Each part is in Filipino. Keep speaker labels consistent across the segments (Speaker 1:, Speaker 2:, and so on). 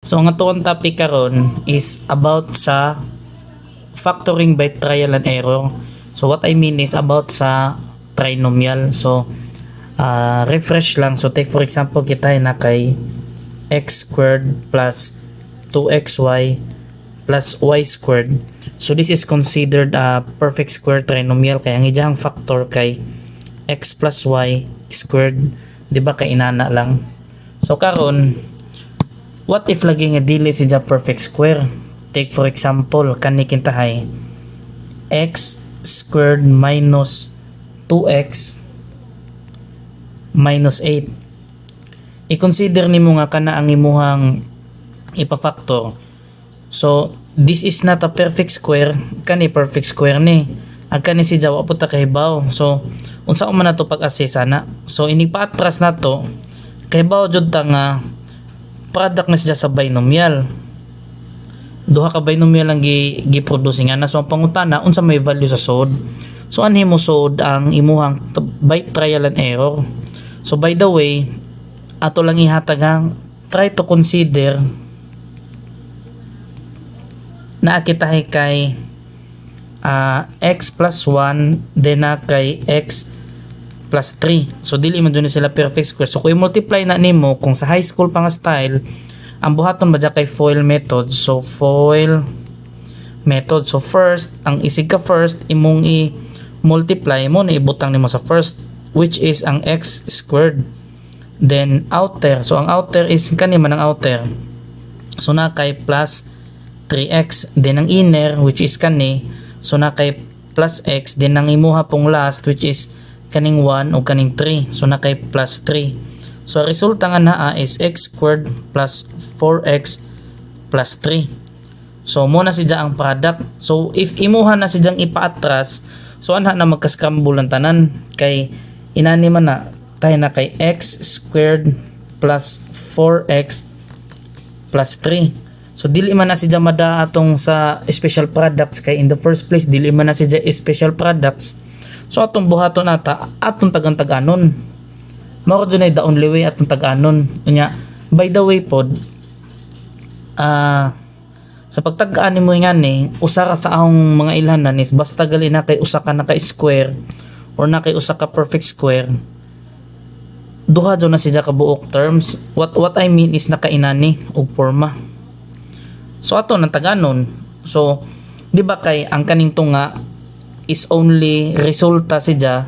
Speaker 1: So ang atuang topic karon is about sa factoring by trial and error. So what I mean is about sa trinomial. So refresh lang. So take for example kita na kay x squared plus 2xy plus y squared. So this is considered a perfect square trinomial kaya ang iyang factor kay x plus y squared, di ba kay inana lang. So karon what if lagi nga dili siya perfect square? Take for example kani kintahay x squared minus 2x minus 8. I-consider nimo nga kana ang imuhang ipa-factor. So this is not a perfect square, kani perfect square ni. Ag kani si Jawa po ta kahibaw. So unsa man nato pag-assess ana? So inipa-atras nato kahibaw jud ta nga product na siya sa binomial. Duha ka binomial ang gi-produce nga na. So ang pangutana unsa may value sa sod? So anhi mo sod ang imuhang by trial and error. So by the way, ato lang ihatag ang try to consider na akitahay kay x plus 1 then na kay x plus 3. So dili man dun sila perfect square. So kung i-multiply na nimo kung sa high school pang style, ang buhaton ba kay FOIL method. So FOIL method. So first, ang isig ka first imong i-multiply mo na ibutang nimo sa first, which is ang x squared. Then outer. So ang outer is kani man ang outer. So na kay plus 3x. Then ang inner which is kani. So na kay plus x. Then ang imuha pong last which is kaning 1 o kaning 3. So na kay plus 3. So resulta nga naa is x squared plus 4x plus 3. So mo na siya ang product. So if imuha na siya ipaatras, so anha na magka-scramble ang tanan kay inani man na tayo na kay x squared plus 4x plus 3. So dili man na siya mada atong sa special products kay in the first place dili man na siya special products. So atong buhaton ata atong tagan-taganon. Mao jud na the only way atong tag-anon. Unya by the way pod sa pagtag-an nimo ngani usa ka sa ahong mga ilhanan is basta gali na kay usa ka na ka square or na kay usa ka perfect square, duha jud na siya ka buok terms. What I mean is nakainani og forma. So ato nang tag-anon. So di ba kay ang kaning tunga is only resulta siya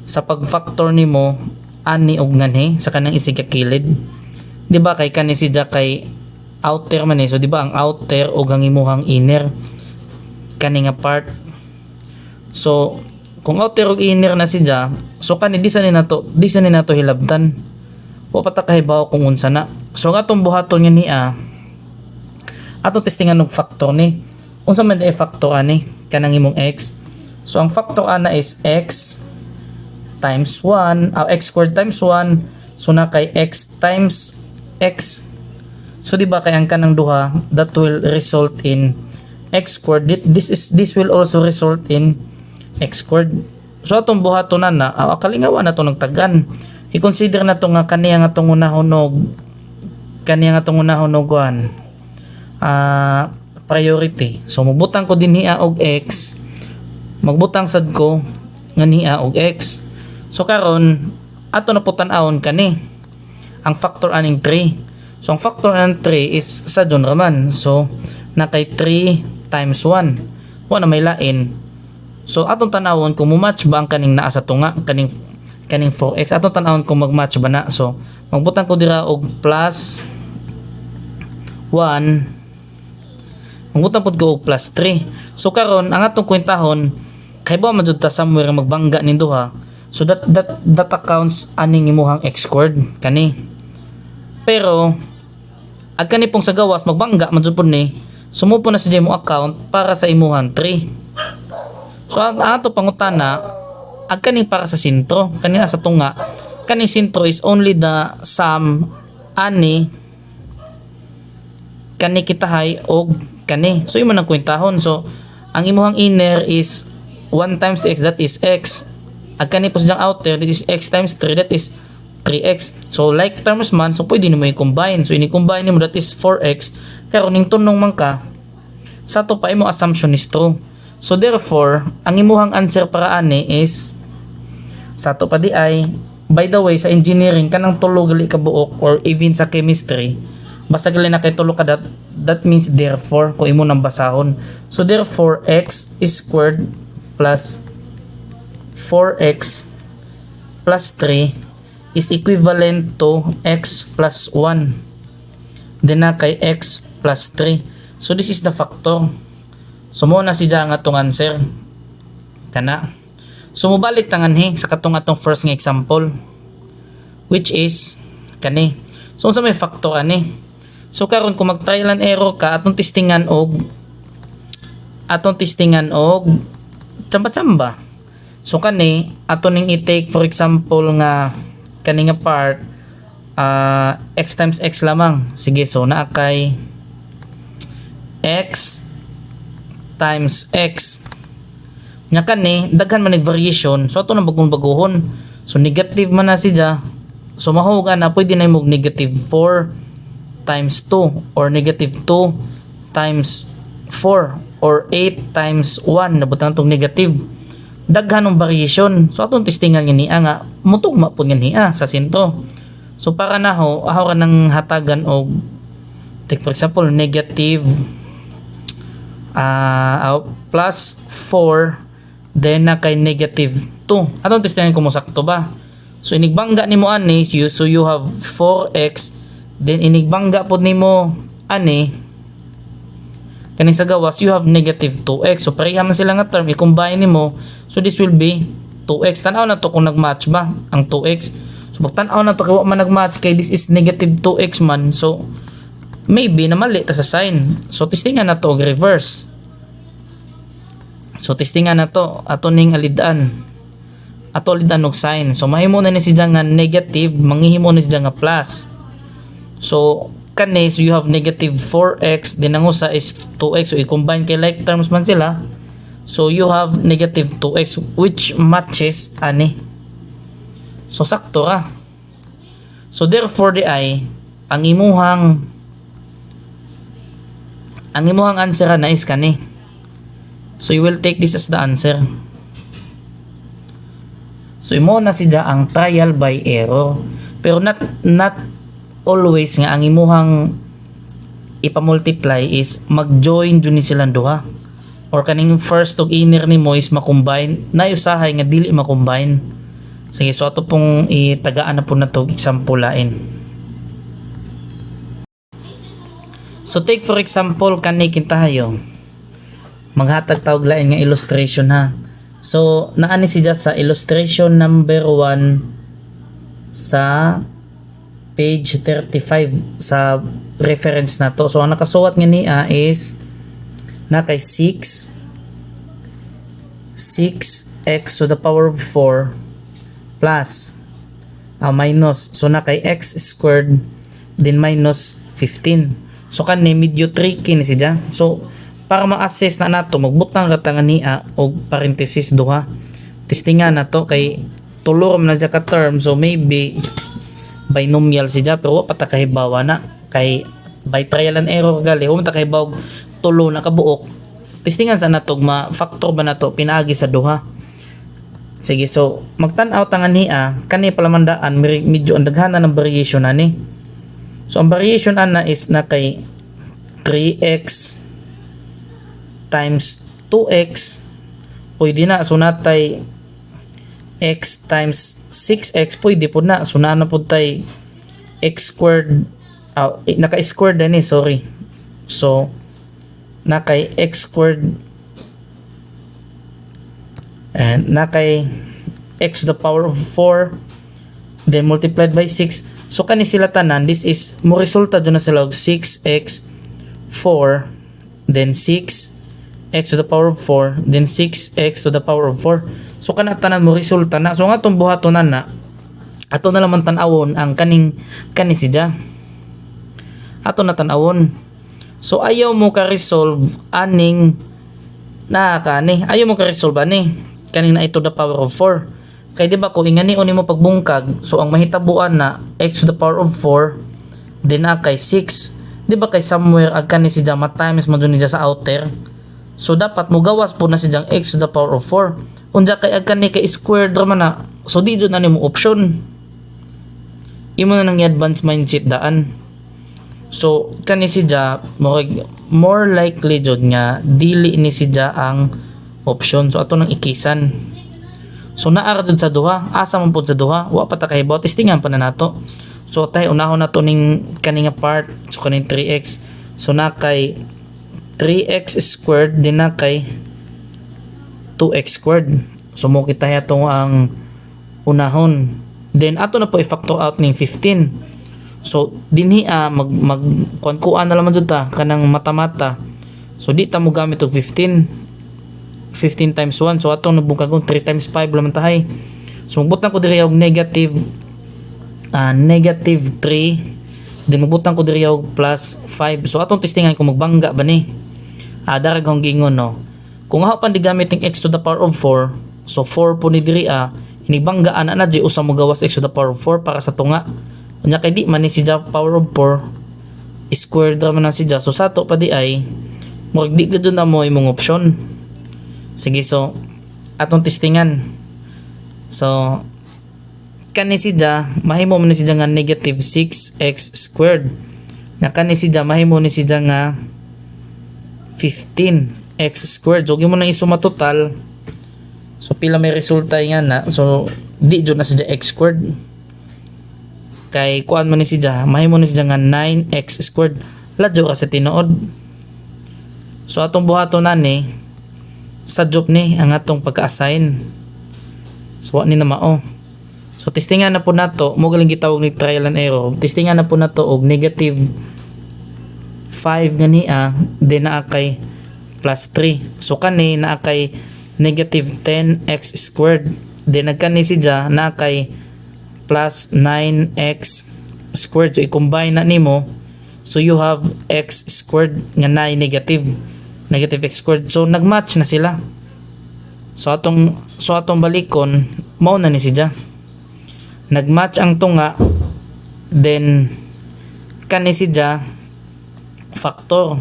Speaker 1: sa pag-factor nimo ani og nganhi sa kanang isig ka kilid. Di ba kay kani siya kay outer man so di ba ang outer og ang imuhang inner kani nga part. So kung outer og inner na siya, so kani di sa ni nato hilabtan. Wa pa ta kahibaw kung unsa na. So atong buhaton nga niya atong testingan og factor ni. Unsa man di factor ani kanang imong x. So ang factor ana is x times 1, x squared times 1, so na kay x times x. So di ba kay ang kanang duha that will result in x squared. This will also result in x squared. So atong buhaton na kalingawan na to nagtagan. I-consider na to nga kaniya nga tong unahon og priority. So magbutang ko din niya og x, magbutang sad ko nga niya og x. So karon ato na putan-awon kani ang factor aning 3. So ang factor aning 3 is sa John Raman. So na kay 3 times 1. Wa na may lain. So atong tan-awon kung mo-match ba ang kaning naa sa tunga, kaning 4x. Atong tan-awon kung mag-match ba na. So magbutang ko dira og plus 1. Magbutang pud ko og plus 3. So karon ang atong kwentahon kay ba man jud ta somewhere magbangga nin duha. So that accounts aning imuhang x squared kani. Pero ag kani pong sa gawas magbangga man jud pud ni. Sumupo na sa mo account para sa imuhang 3. So ang ato pangutana ag kani para sa sentro kanina sa tunga. Kani sentro is only the sum ani kani kitahay og kani. So imo nang kwentahon. So ang imuhang inner is 1 times x, that is x. Ag kani po siyang outer, that is x times 3, that is 3x. So So like terms man, so pwede nimo i-combine. So ini-combine nimo, that is 4x. Karon ning tunong man ka, sa to pa imo assumption is true. So therefore, ang imuhang answer para ani is sa to pa di ay, by the way, sa engineering kanang tulo gali ka buok or even sa chemistry, basta gali na kay tulo ka that means therefore kung imo nang basahon. So therefore, x squared plus 4x plus 3 is equivalent to x plus 1. Then na kay x plus 3. So this is the factor. So mo na siya nga tong answer. Kana. So mobalik tangan sa katong atong first nga example, which is kani. So sa may factor ani. So karon kung mag trial and error ka atong testingan og tsamba-tsamba. So kani ato ning i-take for example nga kani nga part x times x lamang. Sige, so naa kay x times x. Nya kani daghan man variation, so ato na bagong-baguhon. So negative man na siya. So mahuga na pwede na mo negative 4 times 2 or negative 2 times 4 or 8 times 1 nabutang tong negative. Daghan ng variation. So atong testingan niya nga mutugma po niya sa sinto. So para na ho ahora nang hatagan og take for example negative plus 4 then na kay negative 2. Atong testingan kung sakto ba. So inigbangga nimo ani, so you have 4x, then inigbangga pod nimo ani kani sa gawas you have negative 2x. So pareha man sila nga term, i-combine nimo, so this will be 2x. Tanaw na to kung nag-match ba ang 2x. So pag tanaw na to kay wa man nag-match kay this is negative 2x man, so maybe na mali ta sa sign. So testingan na to og reverse. So testingan na to ato ning alidan. Ato alidan og sign. So mahimo na ni siya nga negative, manghihimo ni siya nga plus. So kani, so you have negative 4x, then ang usa is 2x. So i-combine kay like terms man sila. So you have negative 2x which matches ani. So sakto ra. So therefore di ay ang imuhang answer na is kani. So you will take this as the answer. So imo na siya ang trial by error. Pero not always nga ang imuhang ipamultiply is mag-join jud ni silang duha. Or kaning first ug inner nimo is makombine, na usahay nga dili makombine. Sige, so ato pong itagaan na po na to example lain. So take for example kani kintahayo. Maghatag tawag lain nga illustration ha. So naani siya sa illustration number 1 sa page 35 sa reference na to. So ang nakasuwat nga niya is na kay 6x to the power of 4 plus minus, so na kay x squared then minus 15. So kani medyo tricky ni siya. So para ma-assess na nato magbutang ratangan niya og parenthesis duha. Testingan na to kay tulor man na siya ka term, so maybe binomial siya pero wa pa ta kahibawa na kay by trial and error gali wa ta kahibaw tulo na kabuok. Testingan sa nato ma-factor ba nato pinaagi sa duha. Sige, so magtan-aw tangan niya kani palamandaan medyo ang daghanan ng variation ani. So ang variation ana is na kay 3x times 2x pwede na, so natay x times 6x pwede po na, so na po tay x squared naka-squared na ni, sorry. So nakay x squared and nakay x to the power of 4 then multiplied by 6. So kani sila tanan, this is mo resulta dun na sila og 6x 4 then 6x to the power of 4 then 6x to the power of 4. So kana tanan mo resulta na. So nga atong buhaton na ato na lamang tan-awon ang kani siya. Ato na tan-awon. So ayaw mo ka resolve aning na kani. Ayaw mo ka resolve ani kaning na ito the power of 4. Kay di ba kung ingani nimo pagbungkag, so ang mahitabuan na x to the power of 4 then kay 6. Di ba kay somewhere agka ni si Jama times mo dun niya sa outer. So dapat mo gawas po na si Jang x to the power of 4. Unja kay agka ni kay squared ra man na. So di jud na nimo option. Imo na nang advanced mindset daan. So kani si Ja more likely jud nga dili ni si Ja ang option. So ato nang ikisan. So naara jud sa duha, asa man pud sa duha, wa pa ta kahibaw, testingan pa na nato. So tay unahon nato ning kaninga part, so kaning 3x. So na kay 3x squared din na kay 2x squared. So mo kita atong ang unahon. Then ato na po i-factor out ning 15. So dinhi mag kuan na naman jud ta kanang mata-mata. So di ta mo gamit og 15 times 1. So atong nabungkagon 3 times 5 laman tahay. So magbutang ko diri og negative 3. Then magbutang ko diri og plus 5. So atong testingan kung magbangga ba ni. Dara kong gingon no. Kung ako pan di gamit ng x to the power of 4, so 4 po ni diri inibangga ana na di usa mo gawas x to the power of 4 para sa tunga. Unya kay di man ni si power of 4 squared ra man na si so sato pa di ay mo di gud na mo imong option. Sige, so atong testingan. So kani si mahimo man ni si nga negative 6x squared. Na kani si mahimo ni si nga 15x squared. So gyud mo nang isuma total. So pila may resulta nga na. So di jud na si x squared. Kay kuan man ni si mahimo ni si nga 9x squared. Ladyo ka sa tinuod. So atong buhaton nani sa job ni ang atong pagka-assign. So wa ni na mao. So testingan na po nato, mo galing gitawag ni trial and error. Testingan na po nato og negative 5 gani then naa kay plus 3. So kani naa kay negative 10x squared. Then nagkani si naa kay plus 9x squared. So i-combine na nimo. So you have x squared nga na negative x squared. So nagmatch na sila. So atong balikon mao na ni si nagmatch ang tunga, then kani si factor.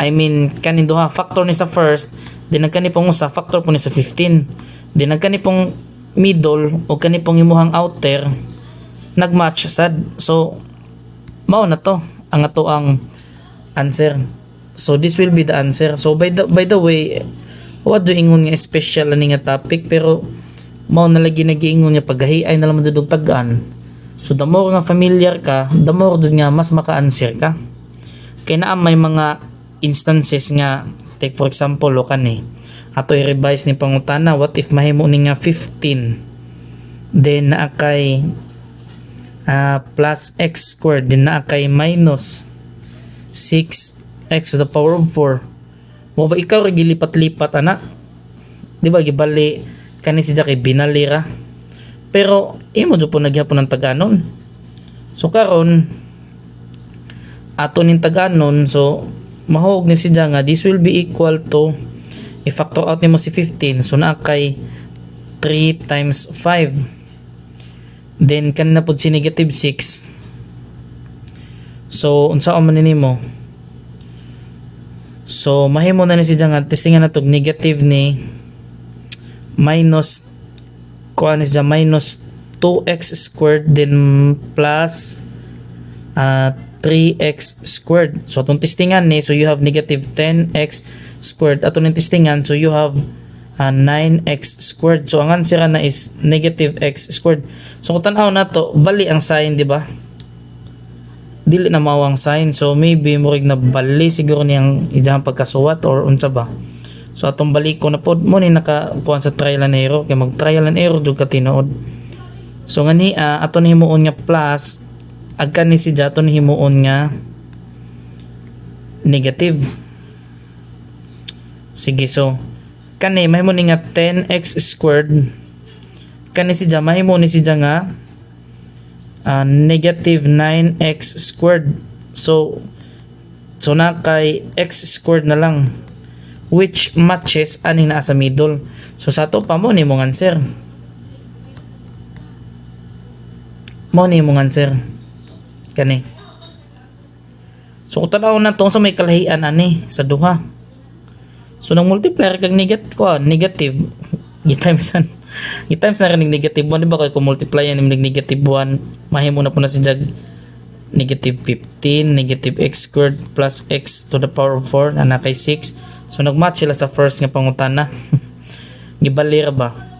Speaker 1: I mean kani duha factor ni sa first, then nagkani pong usa factor po ni sa 15. Then nagkani pong middle o kani pong imuhang outer nagmatch sad. So mao na to ang ato ang answer. So this will be the answer. So by the way, what do ingon nga special ani nga topic, pero mao na lagi nagiingon nga paghahiay na lamang jud tag-an. So the more nga familiar ka, the more jud nga mas maka-answer ka. Kay naa may mga instances nga, take for example o kani ato i-revise ni pangutana, what if mahimo ni nga 15, then naa kay plus x squared, din na kay minus 6x to the power of 4. Mo ba ikaw gilipat-lipat ana? Di ba gibali kani si kay binalira. Pero imo jud po nagyapon ng taganon. So karon ato ning taganon, so mahog ni si nga this will be equal to, i-factor out nimo si 15, so naa kay 3 times 5. Then kanina po si negative 6. So unsa man nimo? So mahimo na ni si nga testingan nato negative ni minus kuan is minus 2x squared then plus 3x squared. So atong testingan ni, so you have negative 10x squared. Atong testingan, so you have 9x squared. So ang answer na is negative x squared. So kung tanaw na to, bali ang sign, di ba? Dili na mao ang sign. So maybe murig na bali siguro niyang ijang pagkasuwat or unsa ba. So atong balik ko na pod mo ni nakakuan sa trial and error, kay mag trial and error jud ka tinuod. So ngani aton himuon nga plus agka ni si aton himuon nga negative. Sige, so kani mahimo ni nga 10x squared, kani si mahimo ni si nga negative 9x squared. So na kay x squared na lang. which matches aning naa sa middle. So sa to pa mo ni mong answer. Mo ni mong answer. Kani. So kung tanaw na to sa may kalahian ani sa duha. So nang multiplier kag negative i-times na rin negative 1, di ba? Kung multiply yan ng negative 1, mahimo na po na siya negative 15, negative x squared plus x to the power of 4, na kay 6. So nagmatch sila sa first nga pangutana. Gibalira ba?